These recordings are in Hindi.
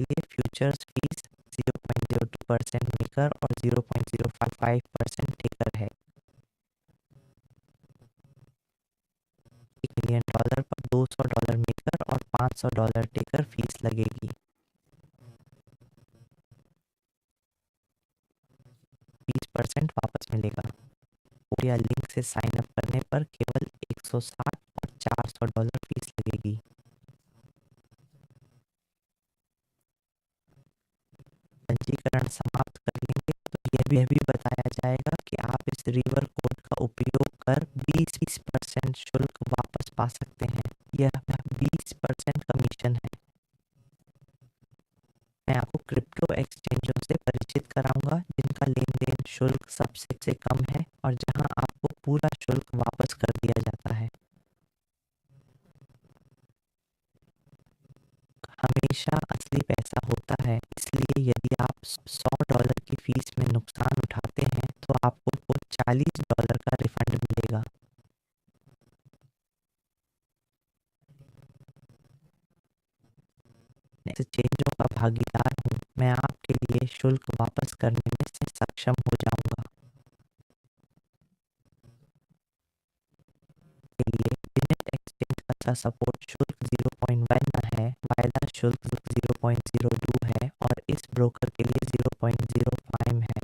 के लिए फ्यूचर्स फीस 0.02% मेकर और 0.055% टेकर है। $1 मिलियन पर $200 मेकर और $500 टेकर फीस लगेगी। 20% वापस मिलेगा। या लिंक से साइन अप करने पर केवल 160 और $400 फीस लगेगी। पंजीकरण समाप्त कर लेंगे तो यह भी बताया जाएगा कि आप इस रिवर कोड का उपयोग कर 20% शुल्क वापस पा सकते हैं। यह 20% कमीशन है। मैं आपको क्रिप्टो एक्सचेंजों से परिचित कराऊंगा जिनका लेन देन शुल्क सबसे कम है और जहां आपको पूरा शुल्क वापस कर दिया जाता है। हमेशा असली पैसा होता है, इसलिए यदि आप $100 की फीस में नुकसान उठाते हैं तो आपको $40 का रिफंड मिलेगा। एक्सचेंजों का भागीदार हूँ, मैं आपके लिए शुल्क वापस करने में सक्षम हो जाऊंगा। के लिए बिनेट एक्सचेंज का सपोर्ट शुल्क 0.1 है, वायदा शुल्क 0.02 है और इस ब्रोकर के लिए 0.05 है।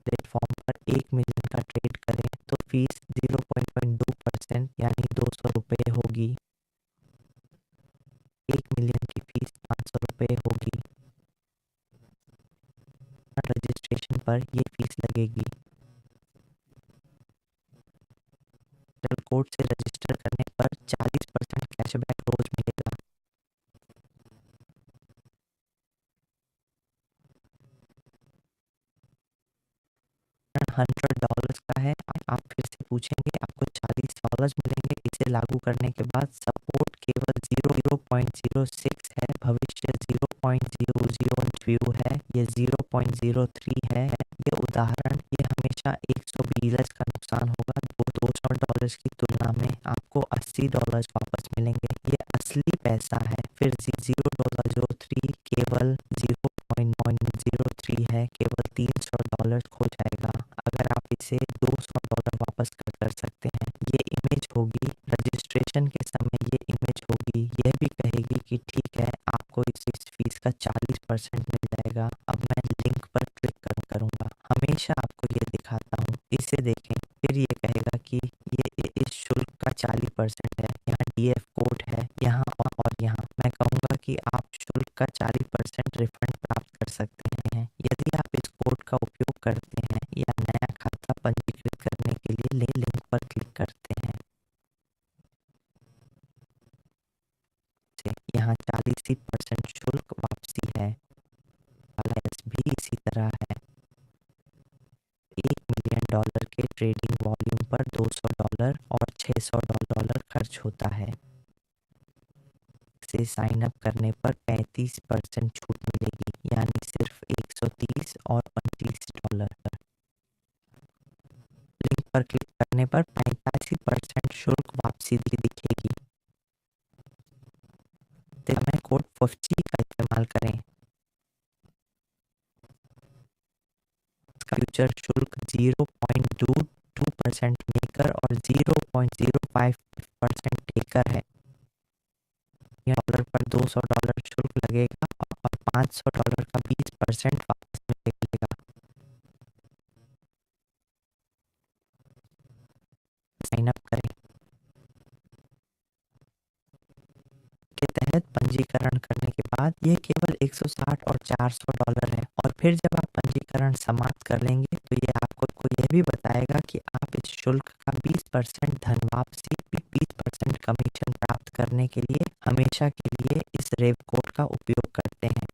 प्लेटफॉर्म पर 1 मिलियन का ट्रेड करें तो फीस 0.2% यानी ₹200 होगी। 1 मिलियन की फीस ₹500 होगी। रजिस्ट्रेशन पर ये फीस लगेगी। कोड से रजिस्टर करने पर 40% कैशबैक रोज मिलेगा। $100 का है। आप फिर से पूछेंगे आपको $40 मिलेंगे। इसे लागू करने के बाद सपोर्ट केवल 0.06 है, भविष्य 0.002 है, ये 0.03 है। ये उदाहरण, ये हमेशा $120 का नुकसान होगा। $200 की तुलना में आपको $80 वापस मिलेंगे। ये असली पैसा है। फिर $0.03 केवल 0.903 है, केवल $300 खो जाएगा। अगर आप इसे $200 वापस कर सकते हैं। ये इमेज होगी रजिस्ट्रेशन के समय, ये इमेज होगी, यह भी कहेगी कि ठीक है आपको इस फीस का 40% मिल जाएगा। अब मैं लिंक पर क्लिक करूंगा। हमेशा आपको ये दिखाता हूँ, इसे देखें। फिर ये कहेगा कि ये इस शुल्क का 40% है। यहाँ DF कोड है, यहाँ और यहाँ। मैं कहूँगा कि आप शुल्क का 40% रिफंड प्राप्त कर सकते हैं यदि आप इस कोड का उपयोग करते हैं या नया खाता पंजीकृत करने के लिए लिंक पर क्लिक करते हैं। यहाँ 40% शुल्क वापसी है। भी इसी तरह है। $1 मिलियन के ट्रेडिंग वॉल्यूम पर $200 और $600 खर्च होता है। से साइन अप करने पर 35% छूट मिलेगी, यानी सिर्फ 130 और $25। लिंक पर क्लिक करने पर 85% शुल्क वापसी दिखेगी। समय कोड 50 का इस्तेमाल करें। फ्यूचर शुल्क 0.22% मेकर और 0.05% टेकर है। $1 पर $200 शुल्क लगेगा और $500 का 20% वापस मिलेगा। साइन अप करें। के तहत पंजीकरण करने के बाद यह केवल 160 और $400 है और फिर जब आप पंजीकरण समाप्त कर लेंगे तो ये आपको यह भी बताएगा कि आप इस शुल्क का 20% धन वापसी, 20% कमीशन प्राप्त करने के लिए हमेशा के लिए इस रेव कोड का उपयोग करते हैं।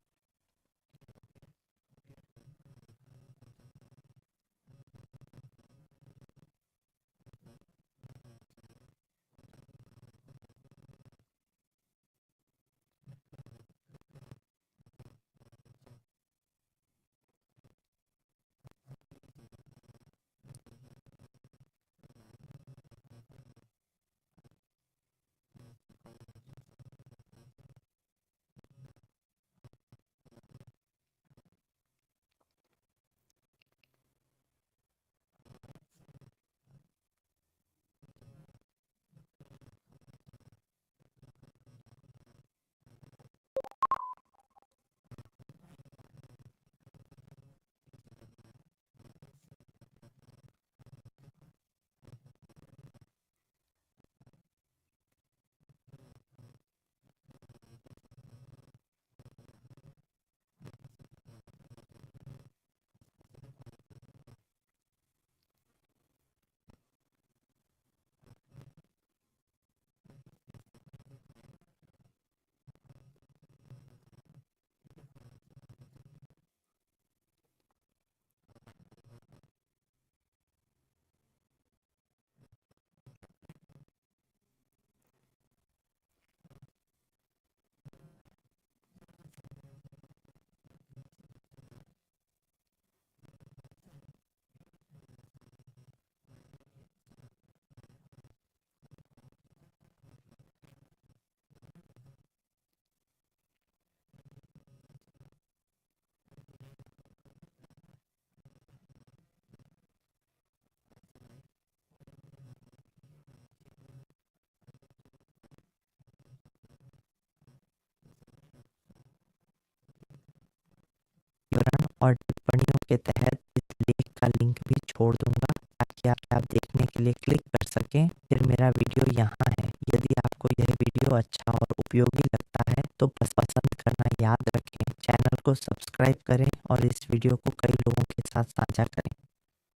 और टिप्पणियों के तहत इस लेख का लिंक भी छोड़ दूंगा ताकि आप देखने के लिए क्लिक कर सकें। फिर मेरा वीडियो यहाँ है। यदि आपको यह वीडियो अच्छा और उपयोगी लगता है तो बस पसंद करना याद रखें, चैनल को सब्सक्राइब करें और इस वीडियो को कई लोगों के साथ साझा करें।